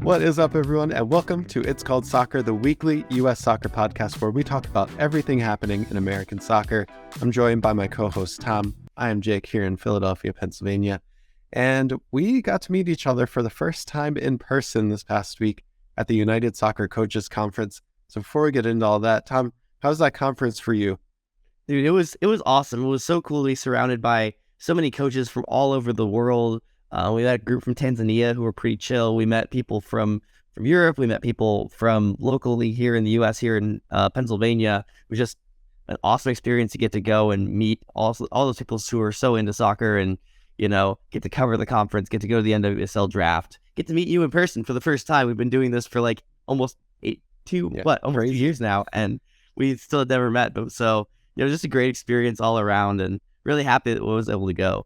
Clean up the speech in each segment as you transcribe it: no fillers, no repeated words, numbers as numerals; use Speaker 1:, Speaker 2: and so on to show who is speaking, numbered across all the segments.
Speaker 1: What is up, everyone, and welcome to It's Called Soccer, the weekly U.S. soccer podcast where we talk about everything happening in American soccer. I'm joined by my co-host, Tom. I am Jake here in Philadelphia, Pennsylvania, and we got to meet each other for the first time in person this past week at the United Soccer Coaches Conference. So before we get into all that, Tom, how's that conference for you?
Speaker 2: Dude, it was awesome. It was so cool to be surrounded by so many coaches from all over the world. We met a group from Tanzania who were pretty chill. We met people from Europe. We met people from locally here in the U.S., here in Pennsylvania. It was just an awesome experience to get to go and meet all those people who are so into soccer and, get to cover the conference, get to go to the NWSL draft, get to meet you in person for the first time. We've been doing this for like almost 2 years now, and we still had never met. But so, just a great experience all around and really happy that I was able to go.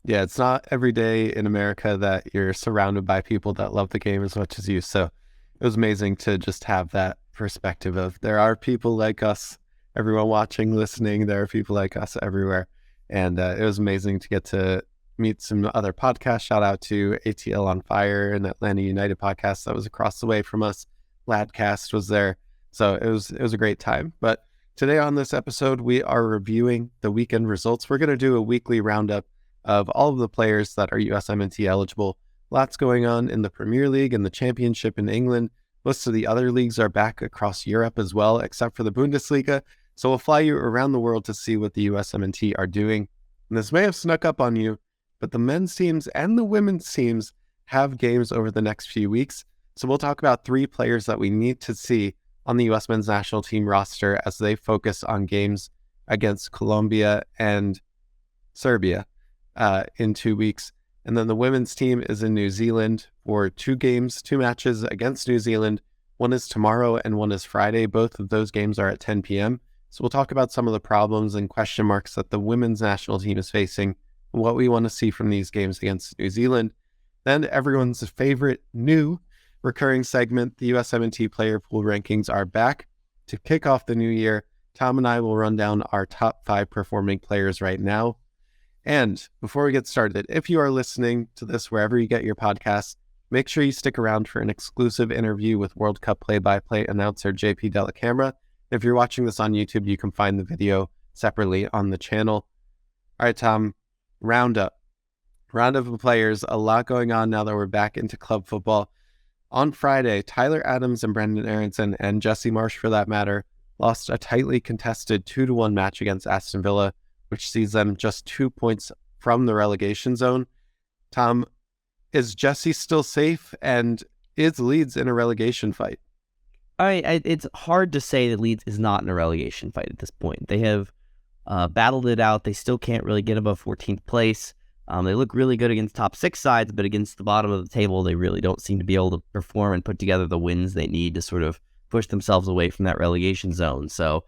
Speaker 1: Yeah, it's not every day in America that you're surrounded by people that love the game as much as you. So it was amazing to just have that perspective of there are people like us, everyone watching, listening. There are people like us everywhere. And it was amazing to get to meet some other podcasts. Shout out to ATL on Fire and Atlanta United podcast that was across the way from us. Ladcast was there. So it was a great time. But today on this episode, we are reviewing the weekend results. We're going to do a weekly roundup of all of the players that are USMNT eligible. Lots going on in the Premier League and the Championship in England. Most of the other leagues are back across Europe as well, except for the Bundesliga. So we'll fly you around the world to see what the USMNT are doing. And this may have snuck up on you, but the men's teams and the women's teams have games over the next few weeks. So we'll talk about 3 players that we need to see on the U.S. men's national team roster as they focus on games against Colombia and Serbia in 2 weeks. And then the women's team is in New Zealand for 2 matches against New Zealand. One is tomorrow and one is Friday. Both of those games are at 10 p.m. So we'll talk about some of the problems and question marks that the women's national team is facing and what we want to see from these games against New Zealand. Then everyone's favorite new recurring segment, the USMNT player pool rankings, are back. To kick off the new year, Tom and I will run down our top 5 performing players right now. And before we get started, if you are listening to this wherever you get your podcasts, make sure you stick around for an exclusive interview with World Cup play-by-play announcer JP Della Camera. If you're watching this on YouTube, you can find the video separately on the channel. All right, Tom, roundup of players. A lot going on now that we're back into club football. On Friday, Tyler Adams and Brendan Aronson, and Jesse Marsch for that matter, lost a tightly contested 2-1 match against Aston Villa, which sees them just 2 points from the relegation zone. Tom, is Jesse still safe, and is Leeds in a relegation fight?
Speaker 2: It's hard to say that Leeds is not in a relegation fight at this point. They have battled it out. They still can't really get above 14th place. They look really good against top 6 sides, but against the bottom of the table, they really don't seem to be able to perform and put together the wins they need to sort of push themselves away from that relegation zone. So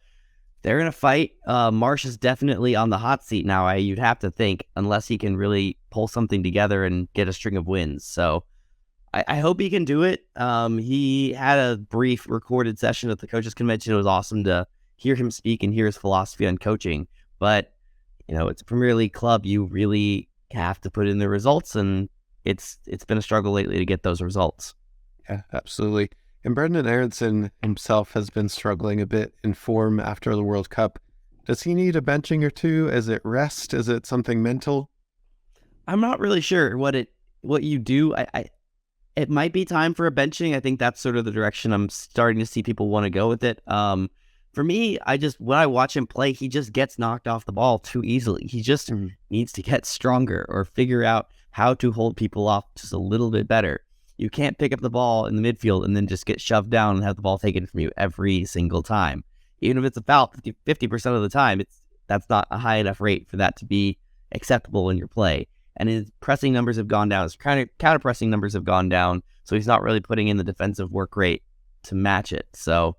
Speaker 2: they're going to fight. Marsch is definitely on the hot seat now, you'd have to think, unless he can really pull something together and get a string of wins. So I hope he can do it. He had a brief recorded session at the coaches convention. It was awesome to hear him speak and hear his philosophy on coaching. But, it's a Premier League club. You really have to put in the results, and it's been a struggle lately to get those results.
Speaker 1: Yeah, absolutely. And Brendan Aronson himself has been struggling a bit in form after the World Cup. Does he need a benching or two? Is it rest? Is it something mental?
Speaker 2: I'm not really sure what you do. It might be time for a benching. I think that's sort of the direction I'm starting to see people want to go with it. For me, when I watch him play, he just gets knocked off the ball too easily. He just needs to get stronger or figure out how to hold people off just a little bit better. You can't pick up the ball in the midfield and then just get shoved down and have the ball taken from you every single time. Even if it's a foul 50% of the time, that's not a high enough rate for that to be acceptable in your play. And his pressing numbers have gone down. His counter pressing numbers have gone down. So he's not really putting in the defensive work rate to match it. So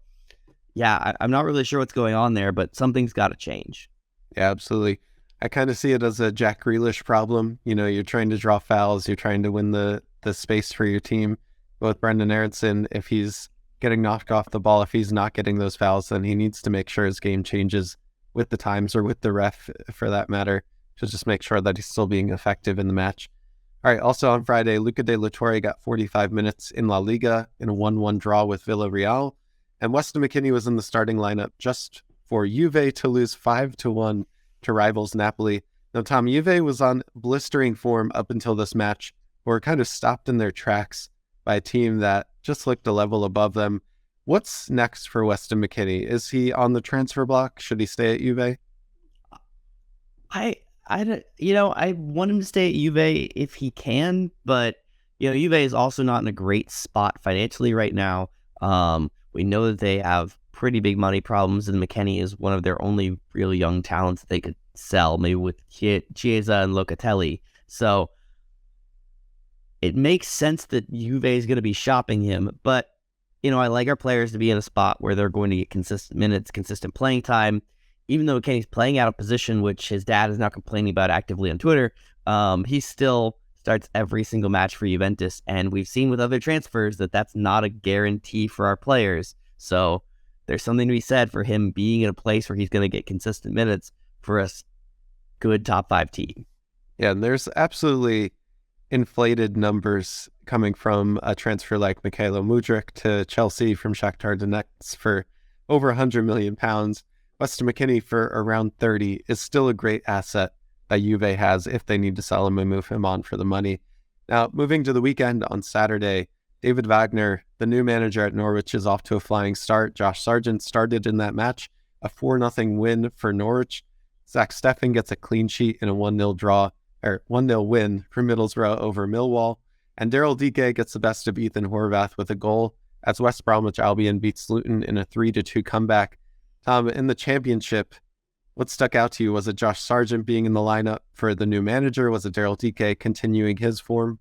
Speaker 2: yeah, I'm not really sure what's going on there, but something's got to change.
Speaker 1: Yeah, absolutely. I kind of see it as a Jack Grealish problem. You're trying to draw fouls. You're trying to win the space for your team. But with Brendan Aronson, if he's getting knocked off the ball, if he's not getting those fouls, then he needs to make sure his game changes with the times or with the ref for that matter, to just make sure that he's still being effective in the match. All right. Also on Friday, Luca de la Torre got 45 minutes in La Liga in a 1-1 draw with Villarreal. And Weston McKennie was in the starting lineup just for Juve to lose 5-1 to rivals Napoli. Now, Tom, Juve was on blistering form up until this match, were kind of stopped in their tracks by a team that just looked a level above them. What's next for Weston McKennie? Is he on the transfer block? Should he stay at Juve?
Speaker 2: I want him to stay at Juve if he can, but Juve is also not in a great spot financially right now. We know that they have pretty big money problems, and McKennie is one of their only real young talents that they could sell, maybe with Chiesa and Locatelli. So it makes sense that Juve is going to be shopping him, but I like our players to be in a spot where they're going to get consistent minutes, consistent playing time. Even though McKennie's playing out of position, which his dad is now complaining about actively on Twitter, he still starts every single match for Juventus. And we've seen with other transfers that that's not a guarantee for our players. So there's something to be said for him being in a place where he's going to get consistent minutes for a good top 5 team.
Speaker 1: Yeah, and there's absolutely inflated numbers coming from a transfer like Mykhailo Mudryk to Chelsea from Shakhtar Donetsk for over £100 million. Weston McKennie for around 30 is still a great asset that Juve has if they need to sell him and move him on for the money. Now, moving to the weekend on Saturday, David Wagner, the new manager at Norwich, is off to a flying start. Josh Sargent started in that match, a 4-0 win for Norwich. Zach Steffen gets a clean sheet in a 1-0 win for Middlesbrough over Millwall. And Daryl Dike gets the best of Ethan Horvath with a goal as West Bromwich Albion beats Luton in a 3-2 comeback. Tom, in the championship, what stuck out to you? Was it Josh Sargent being in the lineup for the new manager? Was it Daryl Dike continuing his form?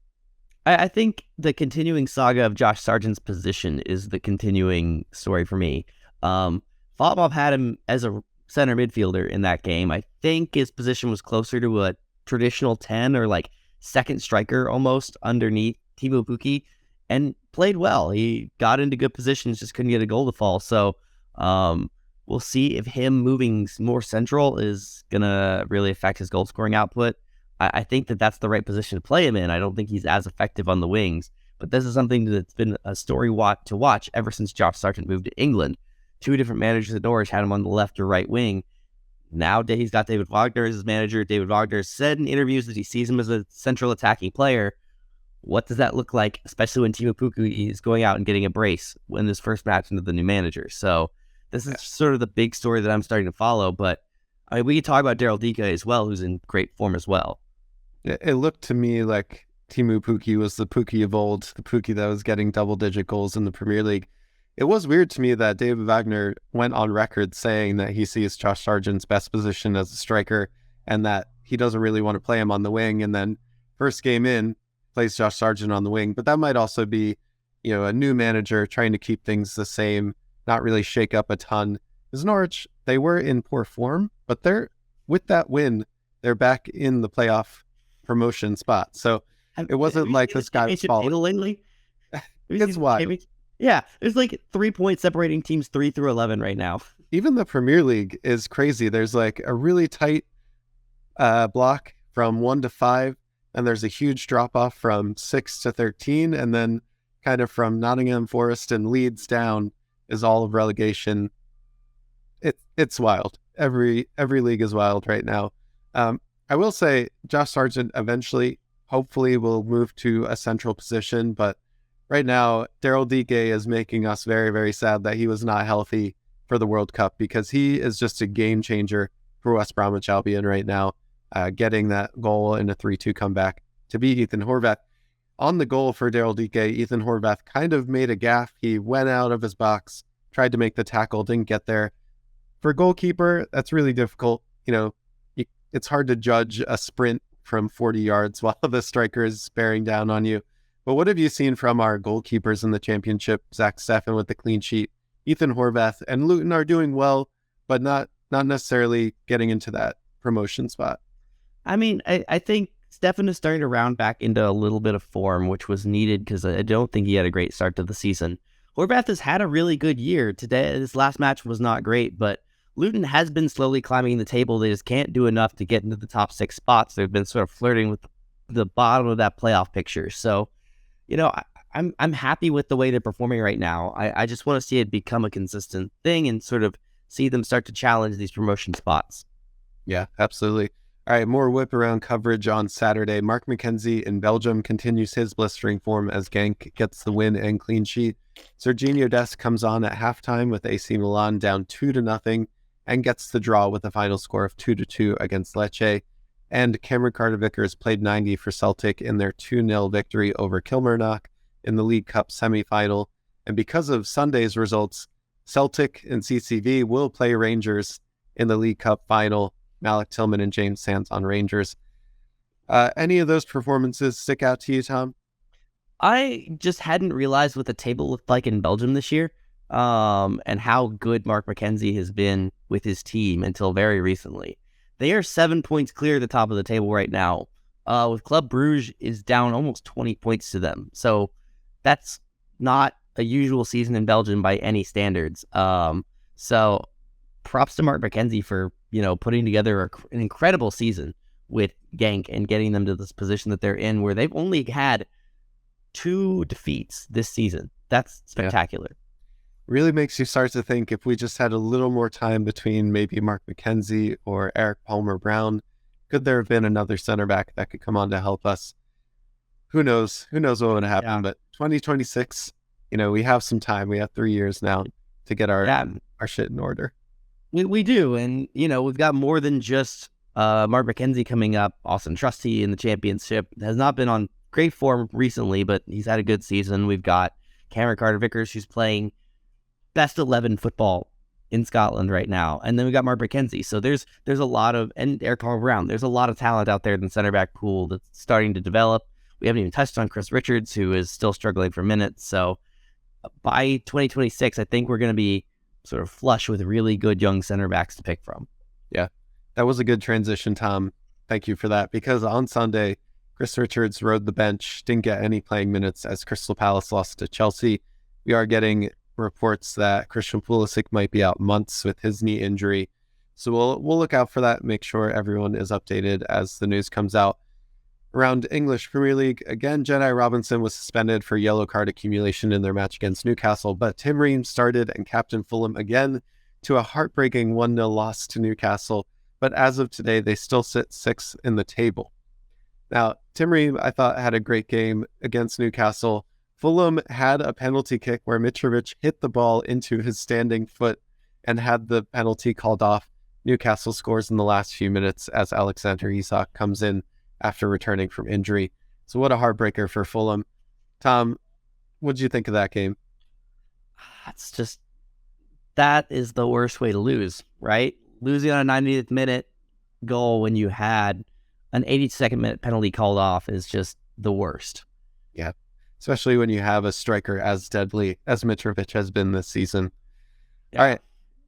Speaker 2: I think the continuing saga of Josh Sargent's position is the continuing story for me. Fotmob had him as a center midfielder in that game. I think his position was closer to a traditional 10 or like second striker almost underneath Timo Pukki, and played well. He got into good positions, just couldn't get a goal to fall. So we'll see if him moving more central is going to really affect his goal scoring output. I think that that's the right position to play him in. I don't think he's as effective on the wings, but this is something that's been a story to watch ever since Josh Sargent moved to England. 2 different managers at Norwich had him on the left or right wing. Now he's got David Wagner as his manager. David Wagner said in interviews that he sees him as a central attacking player. What does that look like, especially when Timo Pukki is going out and getting a brace in his first match under the new manager? So this is sort of the big story that I'm starting to follow. But we can talk about Daryl Dike as well, who's in great form as well.
Speaker 1: It looked to me like Timo Pukki was the Pukki of old, the Pukki that was getting double-digit goals in the Premier League. It was weird to me that David Wagner went on record saying that he sees Josh Sargent's best position as a striker and that he doesn't really want to play him on the wing. And then first game in, plays Josh Sargent on the wing. But that might also be, a new manager trying to keep things the same, not really shake up a ton. Because Norwich, they were in poor form, but with that win, they're back in the playoff promotion spot. So it wasn't like this guy was falling.
Speaker 2: Lately?
Speaker 1: It's why.
Speaker 2: Yeah, there's like 3 points separating teams 3 through 11 right now.
Speaker 1: Even the Premier League is crazy. There's like a really tight block from 1 to 5, and there's a huge drop off from 6 to 13, and then kind of from Nottingham Forest and Leeds down is all of relegation. It's wild. Every league is wild right now. I will say Josh Sargent eventually, hopefully, will move to a central position, but right now, Daryl Dike is making us very, very sad that he was not healthy for the World Cup, because he is just a game changer for West Bromwich Albion right now, getting that goal in a 3-2 comeback to beat Ethan Horvath. On the goal for Daryl Dike, Ethan Horvath kind of made a gaffe. He went out of his box, tried to make the tackle, didn't get there. For a goalkeeper, that's really difficult. It's hard to judge a sprint from 40 yards while the striker is bearing down on you. But what have you seen from our goalkeepers in the championship? Zach Steffen with the clean sheet, Ethan Horvath, and Luton are doing well, but not necessarily getting into that promotion spot.
Speaker 2: I mean, I think Steffen is starting to round back into a little bit of form, which was needed because I don't think he had a great start to the season. Horvath has had a really good year. Today, his last match was not great, but Luton has been slowly climbing the table. They just can't do enough to get into the top 6 spots. They've been sort of flirting with the bottom of that playoff picture. So, I'm happy with the way they're performing right now. I just want to see it become a consistent thing and sort of see them start to challenge these promotion spots.
Speaker 1: Yeah, absolutely. All right, more whip around coverage on Saturday. Mark McKenzie in Belgium continues his blistering form as Genk gets the win and clean sheet. Serginho Dest comes on at halftime with AC Milan down 2-0 and gets the draw with a final score of 2-2 against Lecce. And Cameron Carter-Vickers played 90 for Celtic in their 2-0 victory over Kilmarnock in the League Cup semi-final. And because of Sunday's results, Celtic and CCV will play Rangers in the League Cup final. Malik Tillman and James Sands on Rangers. Any of those performances stick out to you, Tom?
Speaker 2: I just hadn't realized what the table looked like in Belgium this year, and how good Mark McKenzie has been with his team until very recently. They are 7 points clear at the top of the table right now, with Club Brugge is down almost 20 points to them. So that's not a usual season in Belgium by any standards. So props to Mark McKenzie for, putting together an incredible season with Genk and getting them to this position that they're in, where they've only had 2 defeats this season. That's spectacular.
Speaker 1: Yeah. Really makes you start to think, if we just had a little more time between maybe Mark McKenzie or Eric Palmer-Brown, could there have been another center back that could come on to help us? Who knows? Who knows what would happen? Yeah. But 2026, we have some time. We have 3 years now to get our shit in order.
Speaker 2: We do. And, we've got more than just Mark McKenzie coming up. Austin Trusty in the championship has not been on great form recently, but he's had a good season. We've got Cameron Carter-Vickers, who's playing best 11 football in Scotland right now. And then we got Mark McKenzie. So there's a lot of, and Eric Palmer-Brown, there's a lot of talent out there in the center back pool that's starting to develop. We haven't even touched on Chris Richards, who is still struggling for minutes. So by 2026, I think we're going to be sort of flush with really good young center backs to pick from.
Speaker 1: Yeah, that was a good transition, Tom. Thank you for that. Because on Sunday, Chris Richards rode the bench, didn't get any playing minutes as Crystal Palace lost to Chelsea. We are getting reports that Christian Pulisic might be out months with his knee injury. So we'll look out for that, make sure everyone is updated as the news comes out. Around English Premier League, again, Jedi Robinson was suspended for yellow card accumulation in their match against Newcastle, but Tim Ream started and captained Fulham again to a heartbreaking 1-0 loss to Newcastle. But as of today, they still sit 6th in the table. Now, Tim Ream, I thought, had a great game against Newcastle. Fulham had a penalty kick where Mitrovic hit the ball into his standing foot and had the penalty called off. Newcastle scores in the last few minutes as Alexander Isak comes in after returning from injury. So what a heartbreaker for Fulham. Tom, what did you think of that game?
Speaker 2: It's just, that is the worst way to lose, right? Losing on a 90th minute goal when you had an 82nd minute penalty called off is just the worst.
Speaker 1: Yeah, especially when you have a striker as deadly as Mitrovic has been this season. Yeah. All right,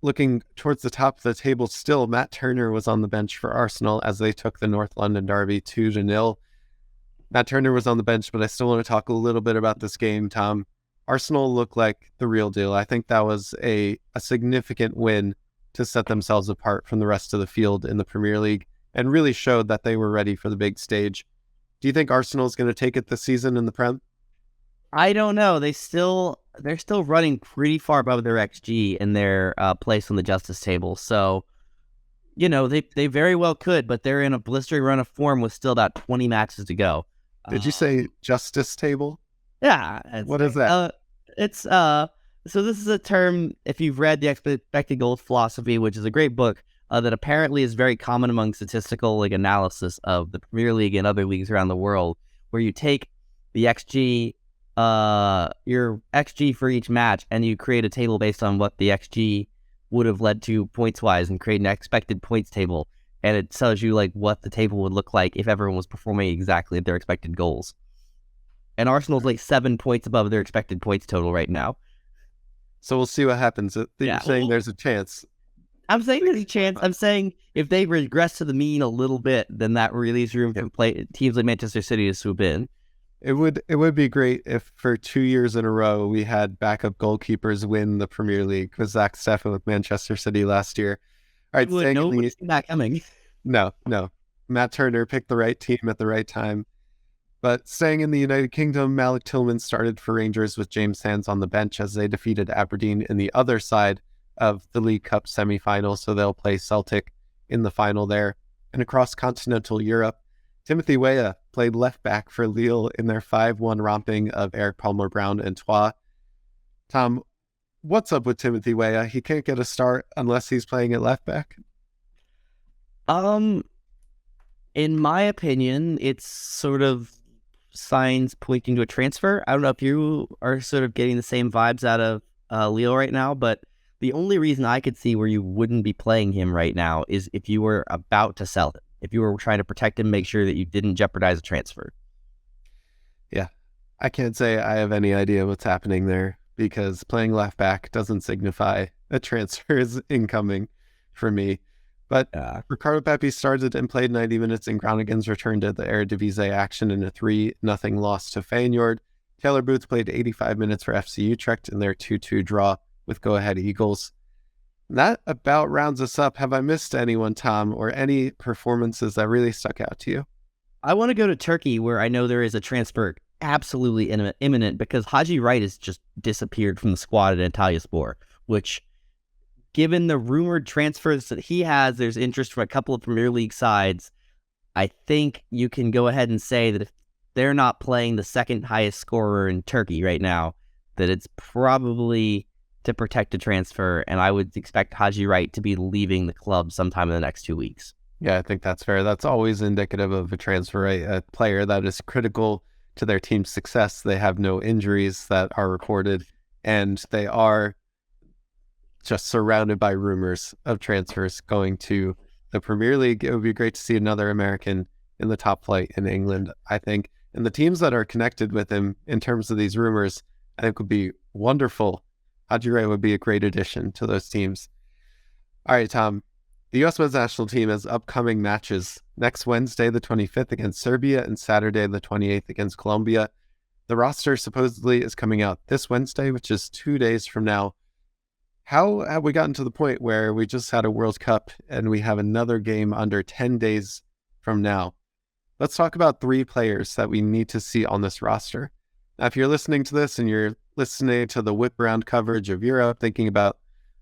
Speaker 1: looking towards the top of the table still, Matt Turner was on the bench for Arsenal as they took the North London derby 2-0. Matt Turner was on the bench, but I still want to talk a little bit about this game, Tom. Arsenal looked like the real deal. I think that was a significant win to set themselves apart from the rest of the field in the Premier League and really showed that they were ready for the big stage. Do you think Arsenal is going to take it this season in the Prem?
Speaker 2: I don't know. They're still running pretty far above their XG in their place on the justice table. So, they very well could, but they're in a blistering run of form with still about 20 matches to go.
Speaker 1: Did you say justice table?
Speaker 2: Yeah.
Speaker 1: What is that?
Speaker 2: So this is a term, if you've read the Expected Goals Philosophy, which is a great book, that apparently is very common among statistical analysis of the Premier League and other leagues around the world, where you take the XG, your XG for each match, and you create a table based on what the XG would have led to points-wise and create an expected points table. And it tells you what the table would look like if everyone was performing exactly at their expected goals. And Arsenal's 7 points above their expected points total right now.
Speaker 1: So we'll see what happens. You're saying there's a chance.
Speaker 2: I'm saying there's a chance. I'm saying if they regress to the mean a little bit, then that leaves room for teams like Manchester City to swoop in.
Speaker 1: It would be great if for 2 years in a row we had backup goalkeepers win the Premier League with Zach Steffen with Manchester City last year. All right,
Speaker 2: nobody's seen that coming.
Speaker 1: No. Matt Turner picked the right team at the right time. But staying in the United Kingdom, Malik Tillman started for Rangers with James Sands on the bench as they defeated Aberdeen in the other side of the League Cup semi-final, so they'll play Celtic in the final there. And across continental Europe, Timothy Weah played left back for Lille in their 5-1 romping of Eric Palmer-Brown and Troyes. Tom, what's up with Timothy Weah? He can't get a start unless he's playing at left back?
Speaker 2: In my opinion, it's sort of signs pointing to a transfer. I don't know if you are sort of getting the same vibes out of Leo right now, but the only reason I could see where you wouldn't be playing him right now is if you were about to sell him. If you were trying to protect him, make sure that you didn't jeopardize a transfer.
Speaker 1: Yeah, I can't say I have any idea what's happening there because playing left back doesn't signify a transfer is incoming for me. But Ricardo Pepi started and played 90 minutes in Groningen's return to the Eredivisie action in a 3-0 loss to Feyenoord. Taylor Booth played 85 minutes for FC Utrecht in their 2-2 draw with go-ahead Eagles. That about rounds us up. Have I missed anyone, Tom, or any performances that really stuck out to you?
Speaker 2: I want to go to Turkey, where I know there is a transfer absolutely imminent because Haji Wright has just disappeared from the squad at Antalyaspor, which, given the rumored transfers that he has, there's interest from a couple of Premier League sides. I think you can go ahead and say that if they're not playing the second highest scorer in Turkey right now, that it's probably to protect a transfer, and I would expect Haji Wright to be leaving the club sometime in the next 2 weeks.
Speaker 1: Yeah, I think that's fair. That's always indicative of a transfer, right? A player that is critical to their team's success. They have no injuries that are reported, and they are just surrounded by rumors of transfers going to the Premier League. It would be great to see another American in the top flight in England, I think. And the teams that are connected with him in terms of these rumors, I think would be wonderful. Haji Wright would be a great addition to those teams. All right, Tom. The U.S. men's national team has upcoming matches next Wednesday, the 25th, against Serbia and Saturday, the 28th, against Colombia. The roster supposedly is coming out this Wednesday, which is 2 days from now. How have we gotten to the point where we just had a World Cup and we have another game under 10 days from now? Let's talk about 3 players that we need to see on this roster. Now, if you're listening to this and you're listening to the whip around coverage of Europe, thinking about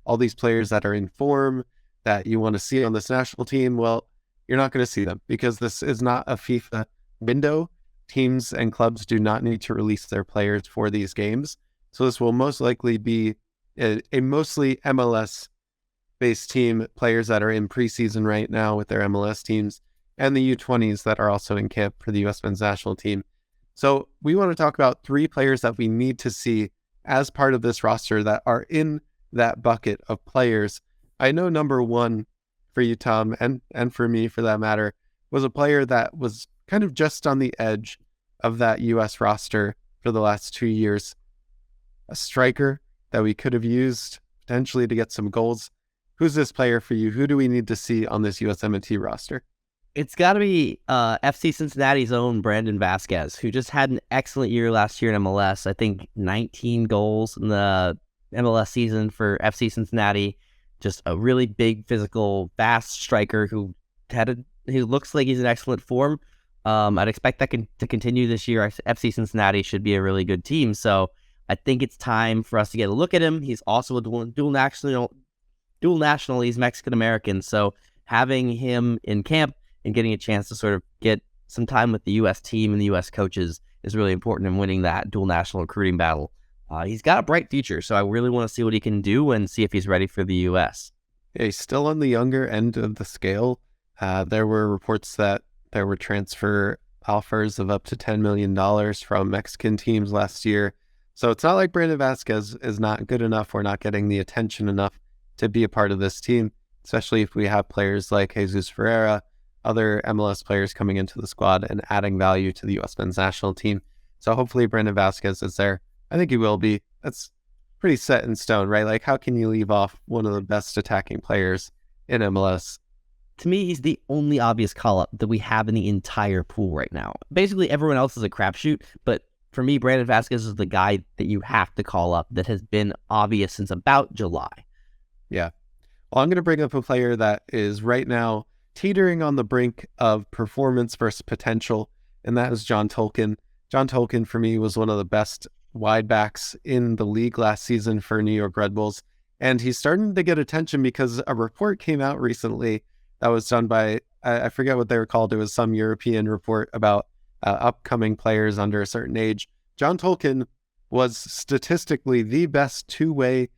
Speaker 1: all these players that are in form that you want to see on this national team, well, you're not going to see them because this is not a FIFA window. Teams and clubs do not need to release their players for these games. So this will most likely be a mostly MLS-based team, players that are in preseason right now with their MLS teams, and the U20s that are also in camp for the U.S. men's national team. So we want to talk about 3 players that we need to see as part of this roster that are in that bucket of players. I know number 1 for you, Tom, and for me for that matter, was a player that was kind of just on the edge of that U.S. roster for the last 2 years. A striker that we could have used potentially to get some goals. Who's this player for you? Who do we need to see on this USMNT roster?
Speaker 2: It's got to be FC Cincinnati's own Brandon Vasquez, who just had an excellent year last year in MLS. I think 19 goals in the MLS season for FC Cincinnati. Just a really big, physical, fast striker who looks like he's in excellent form. I'd expect that to continue this year. FC Cincinnati should be a really good team. So I think it's time for us to get a look at him. He's also a dual national. He's Mexican American. So having him in camp and getting a chance to sort of get some time with the U.S. team and the U.S. coaches is really important in winning that dual national recruiting battle. He's got a bright future, so I really want to see what he can do and see if he's ready for the U.S.
Speaker 1: Yeah, he's still on the younger end of the scale. There were reports that there were transfer offers of up to $10 million from Mexican teams last year. So it's not like Brandon Vasquez is not good enough or not getting the attention enough to be a part of this team, especially if we have players like Jesus Ferreira, other MLS players coming into the squad and adding value to the U.S. men's national team. So hopefully Brandon Vasquez is there. I think he will be. That's pretty set in stone, right? Like, how can you leave off one of the best attacking players in MLS?
Speaker 2: To me, he's the only obvious call-up that we have in the entire pool right now. Basically, everyone else is a crapshoot, but for me, Brandon Vasquez is the guy that you have to call up that has been obvious since about July.
Speaker 1: Yeah. Well, I'm going to bring up a player that is right now teetering on the brink of performance versus potential, and that is John Tolkien. John Tolkien, for me, was one of the best wide backs in the league last season for New York Red Bulls. And he's starting to get attention because a report came out recently that was done by, I forget what they were called. It was some European report about upcoming players under a certain age. John Tolkien was statistically the best two-way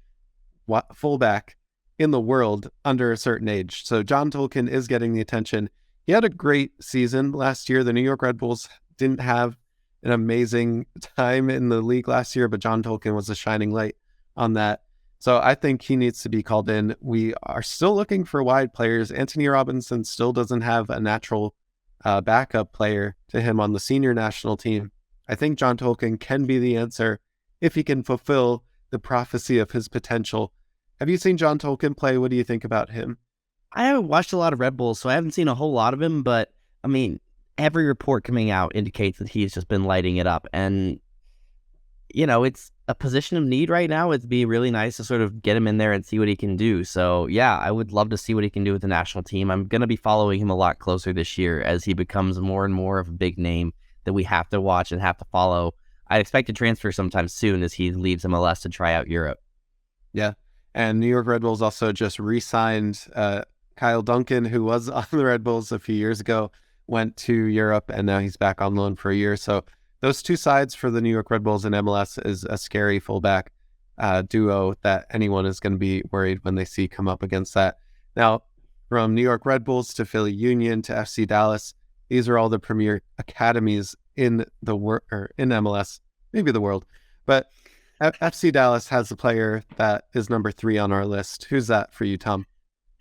Speaker 1: fullback in the world under a certain age. So John Tolkien is getting the attention. He had a great season last year. The New York Red Bulls didn't have an amazing time in the league last year, but John Tolkien was a shining light on that. So I think he needs to be called in. We are still looking for wide players. Anthony Robinson still doesn't have a natural backup player to him on the senior national team. I think John Tolkien can be the answer if he can fulfill the prophecy of his potential. Have you seen John Tolkien play? What do you think about him?
Speaker 2: I haven't watched a lot of Red Bulls, so I haven't seen a whole lot of him, but I mean, every report coming out indicates that he's just been lighting it up. And, you know, it's a position of need right now. It'd be really nice to sort of get him in there and see what he can do. So, yeah, I would love to see what he can do with the national team. I'm going to be following him a lot closer this year as he becomes more and more of a big name that we have to watch and have to follow. I expect to transfer sometime soon as he leaves MLS to try out Europe.
Speaker 1: Yeah. And New York Red Bulls also just re-signed Kyle Duncan, who was on the Red Bulls a few years ago, went to Europe, and now he's back on loan for a year. So those two sides for the New York Red Bulls and MLS is a scary fullback duo that anyone is going to be worried when they see come up against that. Now, from New York Red Bulls to Philly Union to FC Dallas, these are all the premier academies in the in MLS, maybe the world. But FC Dallas has a player that is number 3 on our list. Who's that for you, Tom?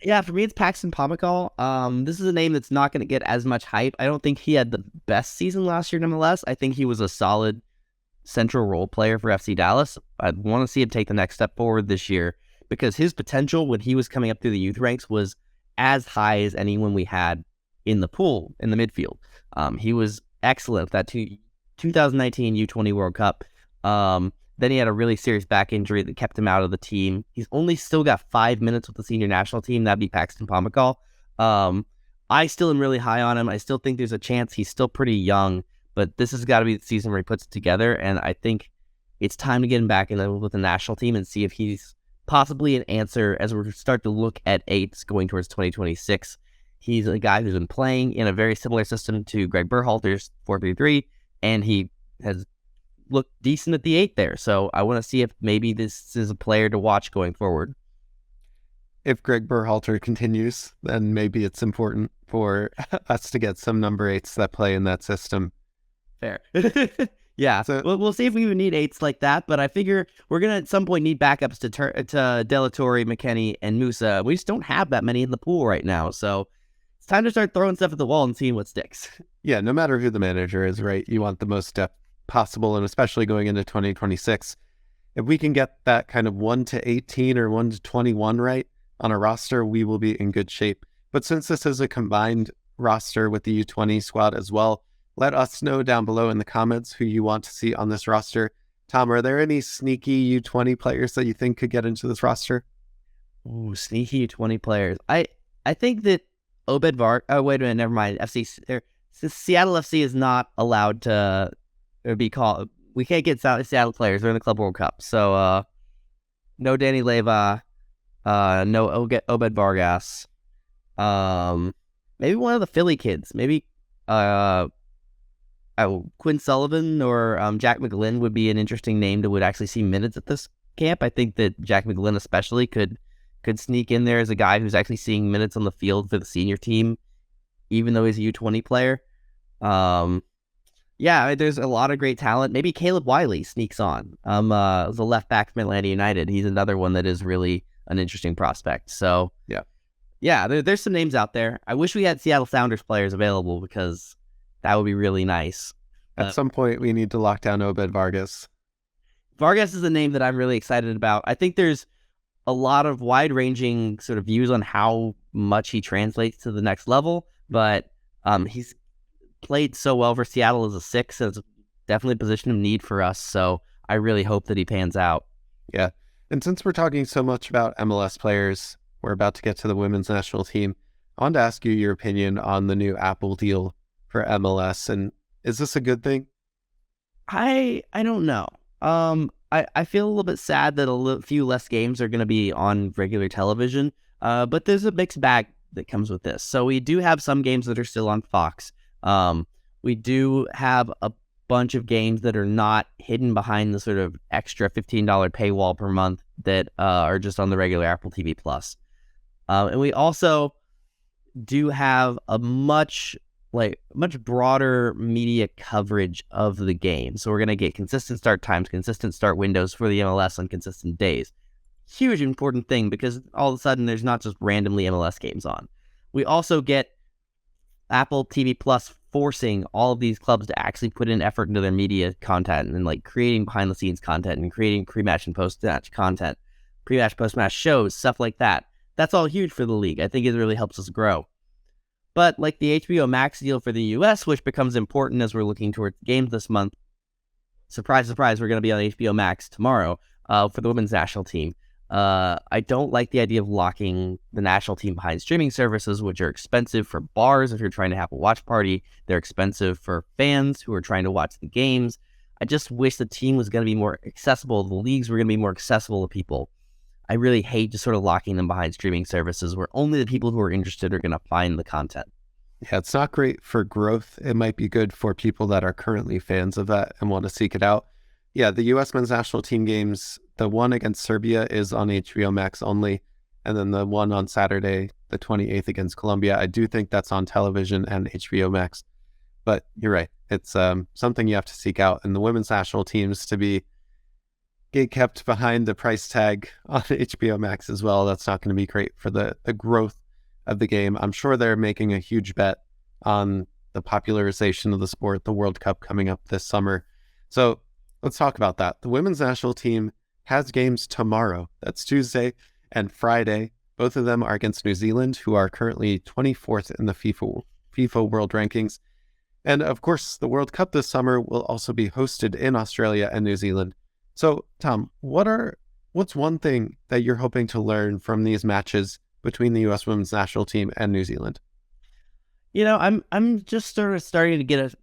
Speaker 2: Yeah, for me, it's Paxton Pomykal. This is a name that's not going to get as much hype. I don't think he had the best season last year, nonetheless. I think he was a solid central role player for FC Dallas. I want to see him take the next step forward this year because his potential when he was coming up through the youth ranks was as high as anyone we had in the pool, in the midfield. He was excellent at that 2019 U20 World Cup. Then he had a really serious back injury that kept him out of the team. He's only still got 5 minutes with the senior national team. That'd be Paxton Pomykal. I still am really high on him. I still think there's a chance. He's still pretty young, but this has got to be the season where he puts it together. And I think it's time to get him back in with the national team and see if he's possibly an answer as we start to look at eights going towards 2026. He's a guy who's been playing in a very similar system to Greg Berhalter's 4-3-3, and he has looked decent at the 8 there. So I want to see if maybe this is a player to watch going forward.
Speaker 1: If Greg Berhalter continues, then maybe it's important for us to get some number 8s that play in that system.
Speaker 2: Fair. Yeah.
Speaker 1: So,
Speaker 2: we'll see if we even need 8s like that, but I figure we're going to at some point need backups to De La Torre, McKennie, and Musa. We just don't have that many in the pool right now. So it's time to start throwing stuff at the wall and seeing what sticks.
Speaker 1: Yeah, no matter who the manager is, right? You want the most depth possible, and especially going into 2026. If we can get that kind of 1 to 18 or 1 to 21 right on a roster, we will be in good shape. But since this is a combined roster with the U20 squad as well, let us know down below in the comments who you want to see on this roster. Tom, are there any sneaky U20 players that you think could get into this roster?
Speaker 2: Ooh, sneaky U20 players. I think that Obed Vargas. Oh, wait a minute, never mind. Seattle FC is not allowed to be called. We can't get Seattle players. They're in the Club World Cup. So no Danny Leva, no Obed Vargas. Maybe one of the Philly kids. Maybe Quinn Sullivan or Jack McGlynn would be an interesting name that would actually see minutes at this camp. I think that Jack McGlynn especially could sneak in there as a guy who's actually seeing minutes on the field for the senior team, even though he's a U20 player. Yeah, there's a lot of great talent. Maybe Caleb Wiley sneaks on. The left back from Atlanta United. He's another one that is really an interesting prospect. So yeah, there's some names out there. I wish we had Seattle Sounders players available because that would be really nice.
Speaker 1: At some point, we need to lock down Obed Vargas.
Speaker 2: Vargas is a name that I'm really excited about. I think there's a lot of wide-ranging sort of views on how much he translates to the next level, but he's played so well for Seattle as a 6, and it's definitely a position of need for us, so I really hope that he pans out.
Speaker 1: Yeah, and since we're talking so much about MLS players, we're about to get to the women's national team. I wanted to ask you your opinion on the new Apple deal for MLS, and Is this a good thing?
Speaker 2: I don't know. I feel a little bit sad that few less games are going to be on regular television. But there's a mixed bag that comes with this. So we do have some games that are still on Fox. We do have a bunch of games that are not hidden behind the sort of extra $15 paywall per month that are just on the regular Apple TV Plus. And we also do have a much broader media coverage of the game. So we're going to get consistent start times, consistent start windows for the MLS on consistent days. Huge important thing, because all of a sudden there's not just randomly MLS games on. We also get Apple TV Plus forcing all of these clubs to actually put in effort into their media content and like creating behind the scenes content and creating pre-match and post-match content, pre-match, post-match shows, stuff like that. That's all huge for the league. I think it really helps us grow. But like the HBO Max deal for the US, which becomes important as we're looking towards games this month, surprise, surprise, we're going to be on HBO Max tomorrow for the women's national team. I don't like the idea of locking the national team behind streaming services, which are expensive for bars if you're trying to have a watch party. They're expensive for fans who are trying to watch the games. I just wish the team was going to be more accessible. The leagues were going to be more accessible to people. I really hate just sort of locking them behind streaming services where only the people who are interested are going to find the content.
Speaker 1: Yeah, it's not great for growth. It might be good for people that are currently fans of that and want to seek it out. Yeah, the U.S. men's national team games, the one against Serbia is on HBO Max only. And then the one on Saturday, the 28th against Colombia, I do think that's on television and HBO Max. But you're right. It's something you have to seek out. And the women's national teams to get kept behind the price tag on HBO Max as well. That's not going to be great for the growth of the game. I'm sure they're making a huge bet on the popularization of the sport, the World Cup coming up this summer. So let's talk about that. The women's national team has games tomorrow. That's Tuesday and Friday. Both of them are against New Zealand, who are currently 24th in the FIFA World Rankings. And of course, the World Cup this summer will also be hosted in Australia and New Zealand. So, Tom, what's one thing that you're hoping to learn from these matches between the U.S. women's national team and New Zealand?
Speaker 2: You know, I'm just sort of starting to get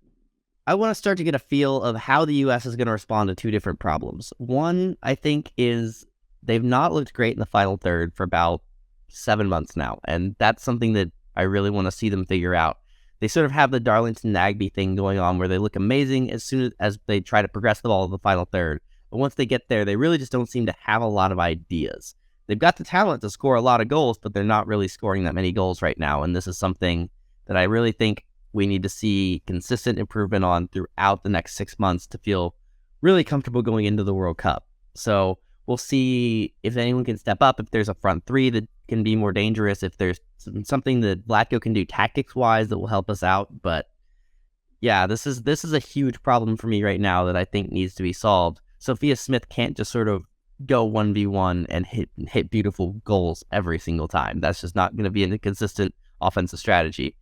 Speaker 2: I want to start to get a feel of how the U.S. is going to respond to two different problems. One, I think, is they've not looked great in the final third for about 7 months now, and that's something that I really want to see them figure out. They sort of have the Darlington-Nagbe thing going on where they look amazing as soon as they try to progress the ball to the final third. But once they get there, they really just don't seem to have a lot of ideas. They've got the talent to score a lot of goals, but they're not really scoring that many goals right now. And this is something that I really think we need to see consistent improvement on throughout the next 6 months to feel really comfortable going into the World Cup. So we'll see if anyone can step up, if there's a front three that can be more dangerous, if there's something that Vlatko can do tactics-wise that will help us out. But yeah, this is a huge problem for me right now that I think needs to be solved. Sophia Smith can't just sort of go 1v1 and hit beautiful goals every single time. That's just not going to be a consistent offensive strategy.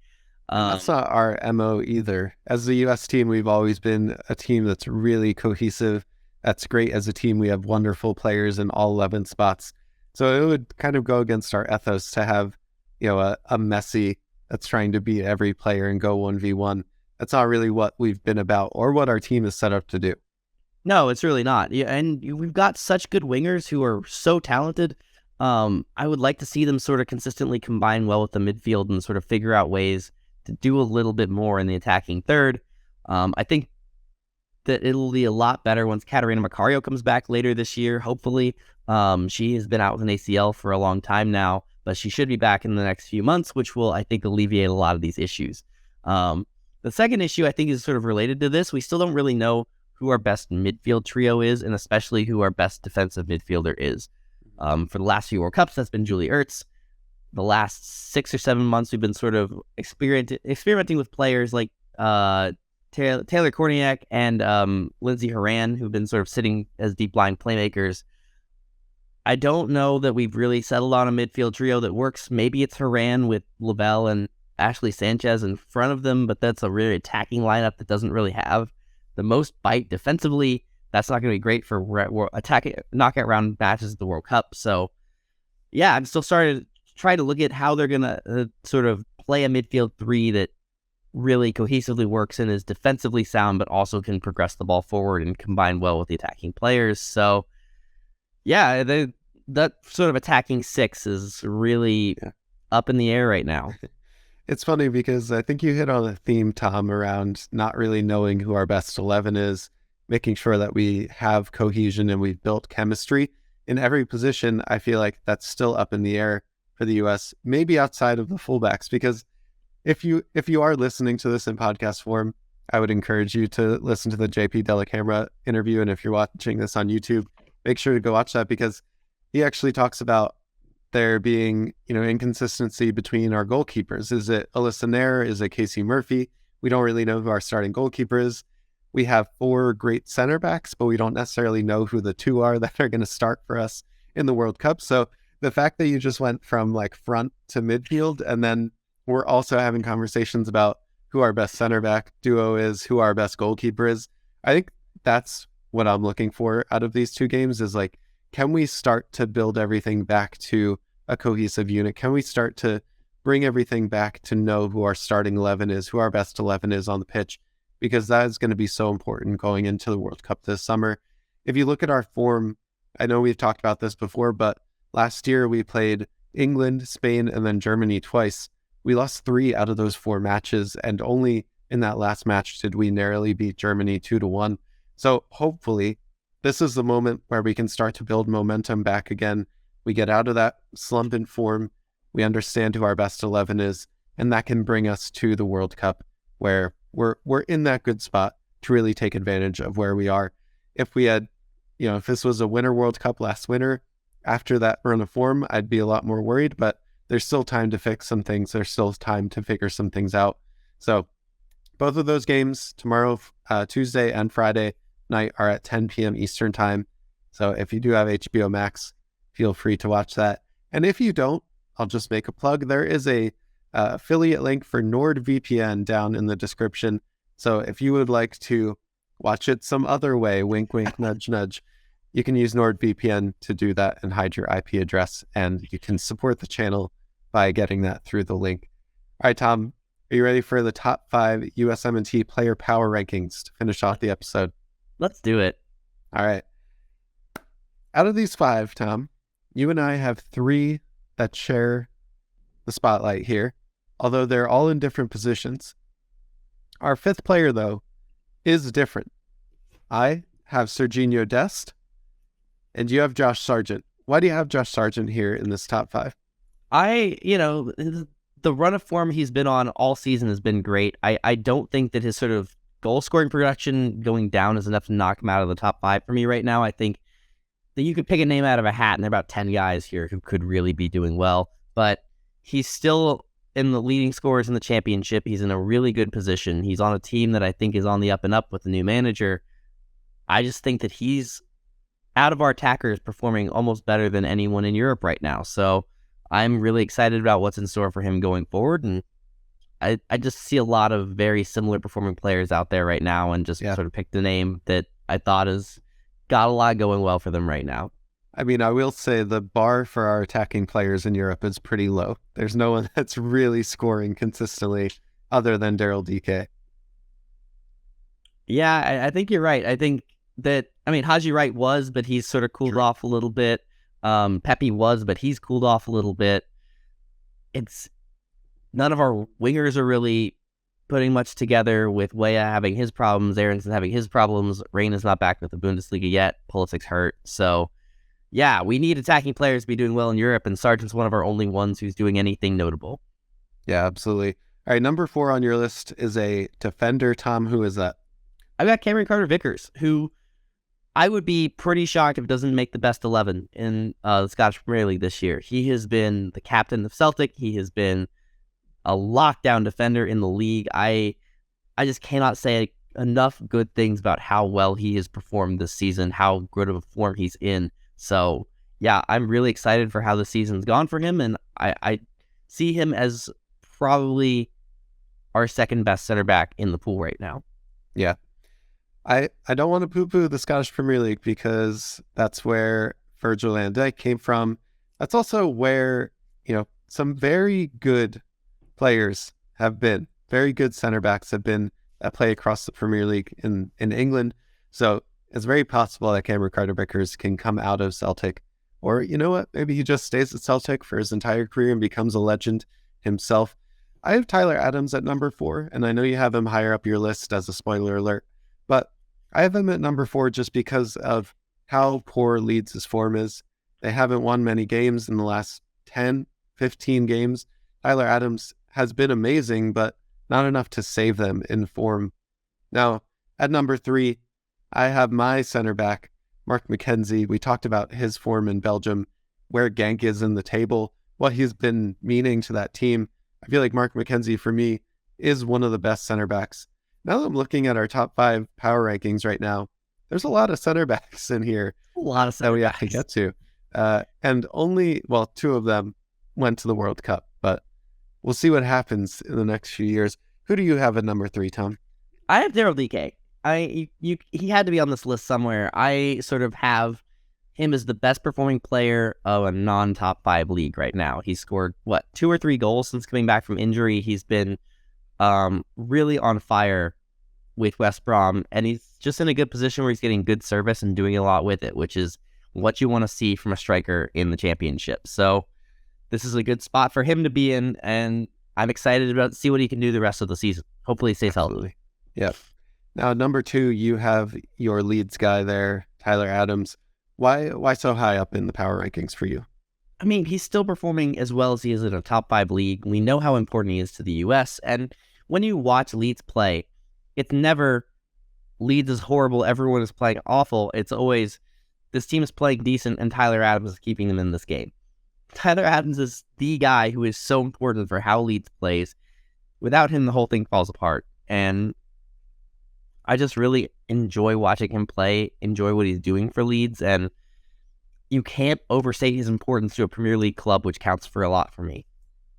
Speaker 1: That's not our MO either. As the U.S. team, we've always been a team that's really cohesive. That's great as a team. We have wonderful players in all 11 spots. So it would kind of go against our ethos to have, a Messi that's trying to beat every player and go 1v1. That's not really what we've been about or what our team is set up to do.
Speaker 2: No, it's really not. Yeah, and we've got such good wingers who are so talented. I would like to see them sort of consistently combine well with the midfield and sort of figure out ways to do a little bit more in the attacking third. I think that it'll be a lot better once Catarina Macario comes back later this year, hopefully. She has been out with an ACL for a long time now, but she should be back in the next few months, which will, I think, alleviate a lot of these issues. The second issue, I think, is sort of related to this. We still don't really know who our best midfield trio is, and especially who our best defensive midfielder is. For the last few World Cups, that's been Julie Ertz. The last 6 or 7 months, we've been sort of experimenting with players like Taylor Korniak and Lindsey Horan, who've been sort of sitting as deep line playmakers. I don't know that we've really settled on a midfield trio that works. Maybe it's Horan with Lavelle and Ashley Sanchez in front of them, but that's a really attacking lineup that doesn't really have the most bite defensively. That's not going to be great for attacking knockout round matches at the World Cup. So, yeah, I'm still starting to try to look at how they're going to sort of play a midfield three that really cohesively works and is defensively sound, but also can progress the ball forward and combine well with the attacking players. So, yeah, that sort of attacking six is really up in the air right now.
Speaker 1: It's funny because I think you hit on a theme, Tom, around not really knowing who our best 11 is, making sure that we have cohesion and we've built chemistry. In every position, I feel like that's still up in the air for the U.S., maybe outside of the fullbacks, because if you are listening to this in podcast form, I would encourage you to listen to the JP Dellacamera interview. And if you're watching this on YouTube, make sure to go watch that, because he actually talks about there being, inconsistency between our goalkeepers. Is it Alyssa Nair? Is it Casey Murphy? We don't really know who our starting goalkeeper is. We have 4 great center backs, but we don't necessarily know who the 2 are that are going to start for us in the World Cup. So the fact that you just went from like front to midfield, and then we're also having conversations about who our best center back duo is, who our best goalkeeper is. I think that's what I'm looking for out of these 2 games is like, can we start to build everything back to a cohesive unit? Can we start to bring everything back to know who our starting 11 is, who our best 11 is on the pitch? Because that is going to be so important going into the World Cup this summer. If you look at our form, I know we've talked about this before, but last year we played England, Spain, and then Germany twice. We lost 3 out of those 4 matches, and only in that last match did we narrowly beat Germany 2-1. So hopefully this is the moment where we can start to build momentum back again. We get out of that slump in form. We understand who our best 11 is, and that can bring us to the World Cup where we're in that good spot to really take advantage of where we are. If we had, if this was a Winter World Cup last winter, after that run of form, I'd be a lot more worried, but there's still time to fix some things. There's still time to figure some things out. So both of those games tomorrow, Tuesday and Friday night, are at 10 p.m. Eastern time. So if you do have HBO Max, feel free to watch that. And if you don't, I'll just make a plug. There is a affiliate link for NordVPN down in the description. So if you would like to watch it some other way, wink, wink, nudge, nudge, you can use NordVPN to do that and hide your IP address. And you can support the channel by getting that through the link. All right, Tom, are you ready for the top 5 USMNT player power rankings to finish off the episode?
Speaker 2: Let's do it.
Speaker 1: All right. Out of these 5, Tom, you and I have 3 that share the spotlight here, although they're all in different positions. Our 5th player, though, is different. I have Serginho Dest, and you have Josh Sargent. Why do you have Josh Sargent here in this top 5?
Speaker 2: The run of form he's been on all season has been great. I don't think that his sort of goal scoring production going down is enough to knock him out of the top 5 for me right now. I think that you could pick a name out of a hat, and there are about 10 guys here who could really be doing well, but he's still in the leading scorers in the championship. He's in a really good position. He's on a team that I think is on the up and up with the new manager. I just think that he's, out of our attackers, performing almost better than anyone in Europe right now. So I'm really excited about what's in store for him going forward. And I just see a lot of very similar performing players out there right now, and just sort of picked a name that I thought has got a lot going well for them right now.
Speaker 1: I mean, I will say the bar for our attacking players in Europe is pretty low. There's no one that's really scoring consistently other than Daryl Dike.
Speaker 2: Yeah, I think you're right. I think that, Haji Wright was, but he's sort of cooled off a little bit. Pepe was, but he's cooled off a little bit. None of our wingers are really putting much together, with Weah having his problems, Aronson having his problems. Rain is not back with the Bundesliga yet. Pulisic's hurt. So, yeah, we need attacking players to be doing well in Europe, and Sargent's one of our only ones who's doing anything notable.
Speaker 1: Yeah, absolutely. All right, number 4 on your list is a defender. Tom, who is that?
Speaker 2: I've got Cameron Carter-Vickers, who I would be pretty shocked if it doesn't make the best 11 in the Scottish Premier League this year. He has been the captain of Celtic. He has been a lockdown defender in the league. I just cannot say enough good things about how well he has performed this season, how good of a form he's in. So, yeah, I'm really excited for how the season's gone for him, and I see him as probably our second best center back in the pool right now.
Speaker 1: Yeah. I don't want to poo-poo the Scottish Premier League, because that's where Virgil van Dijk came from. That's also where, some very good players have been. very good center backs have been that play across the Premier League in England. So it's very possible that Cameron Carter-Vickers can come out of Celtic. Or, you know what? Maybe he just stays at Celtic for his entire career and becomes a legend himself. I have Tyler Adams at number 4, and I know you have him higher up your list as a spoiler alert, but I have him at number 4 just because of how poor Leeds' form is. They haven't won many games in the last 10, 15 games. Tyler Adams has been amazing, but not enough to save them in form. Now, at number 3, I have my center back, Mark McKenzie. We talked about his form in Belgium, where Genk is in the table, what he's been meaning to that team. I feel like Mark McKenzie, for me, is one of the best center backs. Now that I'm looking at our top 5 power rankings right now, there's a lot of center backs in here.
Speaker 2: A lot of
Speaker 1: that we have to get to. And only, 2 of them went to the World Cup, but we'll see what happens in the next few years. Who do you have at number 3, Tom?
Speaker 2: I have Daryl Dike. He had to be on this list somewhere. I sort of have him as the best performing player of a non-top 5 league right now. He scored, 2 or 3 goals since coming back from injury. He's been really on fire with West Brom, and he's just in a good position where he's getting good service and doing a lot with it, which is what you want to see from a striker in the championship. So this is a good spot for him to be in, and I'm excited about to see what he can do the rest of the season. Hopefully he stays healthy.
Speaker 1: Yep. Now, number 2, you have your Leeds guy there, Tyler Adams. Why so high up in the power rankings for you?
Speaker 2: I mean, he's still performing as well as he is in a top 5 league. We know how important he is to the U.S., and when you watch Leeds play, it's never Leeds is horrible, everyone is playing awful. It's always this team is playing decent, and Tyler Adams is keeping them in this game. Tyler Adams is the guy who is so important for how Leeds plays. Without him, the whole thing falls apart, and I just really enjoy watching him play, enjoy what he's doing for Leeds, and you can't overstate his importance to a Premier League club, which counts for a lot for me.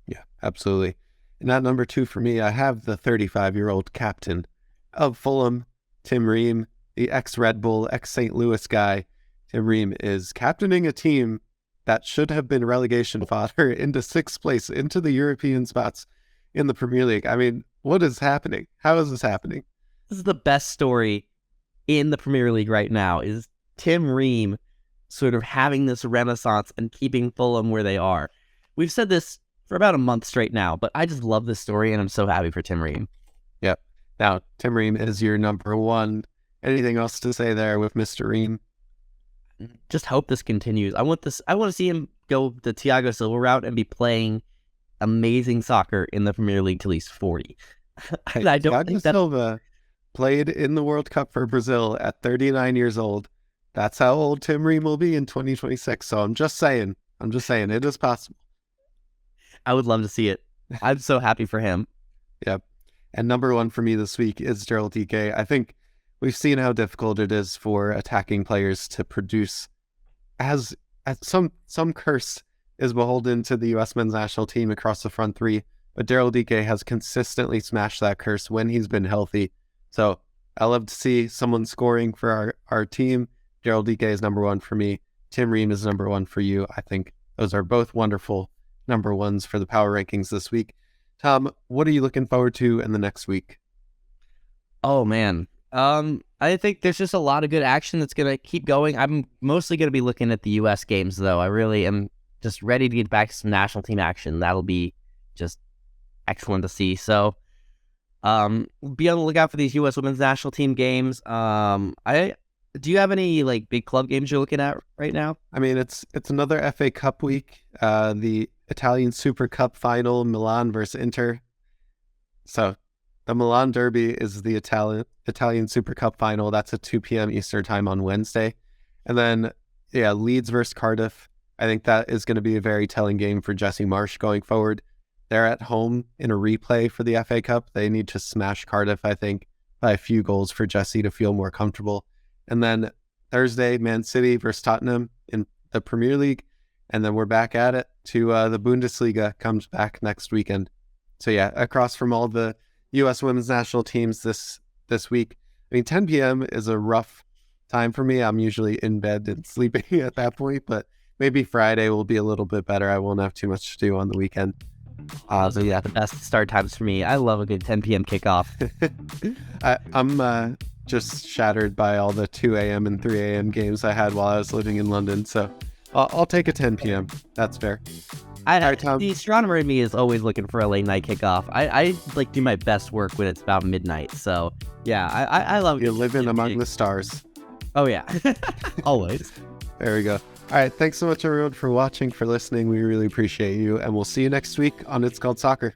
Speaker 1: Yeah, absolutely. And at number 2 for me, I have the 35-year-old captain of Fulham, Tim Ream, the ex-Red Bull, ex-St. Louis guy. Tim Ream is captaining a team that should have been relegation fodder into 6th place, into the European spots in the Premier League. I mean, what is happening? How is this happening?
Speaker 2: This is the best story in the Premier League right now, is Tim Ream sort of having this renaissance and keeping Fulham where they are. We've said this for about a month straight now, but I just love this story, and I'm so happy for Tim Ream.
Speaker 1: Yep. Now, Tim Ream is your number 1. Anything else to say there with Mr. Ream?
Speaker 2: Just hope this continues. I want to see him go the Thiago Silva route and be playing amazing soccer in the Premier League till he's 40. And I don't think that
Speaker 1: Silva played in the World Cup for Brazil at 39 years old. That's how old Tim Ream will be in 2026. So I'm just saying it is possible.
Speaker 2: I would love to see it. I'm so happy for him.
Speaker 1: Yep. And number 1 for me this week is Daryl Dike. I think we've seen how difficult it is for attacking players to produce, as some curse is beholden to the U.S. men's national team across the front 3. But Daryl Dike has consistently smashed that curse when he's been healthy. So I love to see someone scoring for our team. Daryl Dike is number 1 for me. Tim Ream is number 1 for you. I think those are both wonderful number 1s for the power rankings this week. Tom, what are you looking forward to in the next week?
Speaker 2: Oh, man. I think there's just a lot of good action that's going to keep going. I'm mostly going to be looking at the U.S. games, though. I really am just ready to get back to some national team action. That'll be just excellent to see. So be on the lookout for these U.S. women's national team games. Do you have any big club games you're looking at right now?
Speaker 1: I mean, it's another FA Cup week. The Italian Super Cup final, Milan versus Inter. So the Milan Derby is the Italian Super Cup final. That's at 2 p.m. Eastern time on Wednesday. And then, Leeds versus Cardiff. I think that is going to be a very telling game for Jesse Marsch going forward. They're at home in a replay for the FA Cup. They need to smash Cardiff, I think, by a few goals for Jesse to feel more comfortable. And then Thursday, Man City versus Tottenham in the Premier League. And then we're back at it to the Bundesliga comes back next weekend. So across from all the U.S. women's national teams this week. I mean, 10 p.m. is a rough time for me. I'm usually in bed and sleeping at that point, but maybe Friday will be a little bit better. I won't have too much to do on the weekend.
Speaker 2: Those are the best start times for me. I love a good 10 p.m. kickoff.
Speaker 1: I'm just shattered by all the 2 a.m. and 3 a.m. games I had while I was living in London, so I'll take a 10 p.m. That's fair. All right, Tom.
Speaker 2: The astronomer in me is always looking for a late night kickoff. I like do my best work when it's about midnight. So yeah, I love.
Speaker 1: You're living among the stars.
Speaker 2: Oh yeah, always.
Speaker 1: There we go. All right, thanks so much everyone for watching, for listening. We really appreciate you, and we'll see you next week on It's Called Soccer.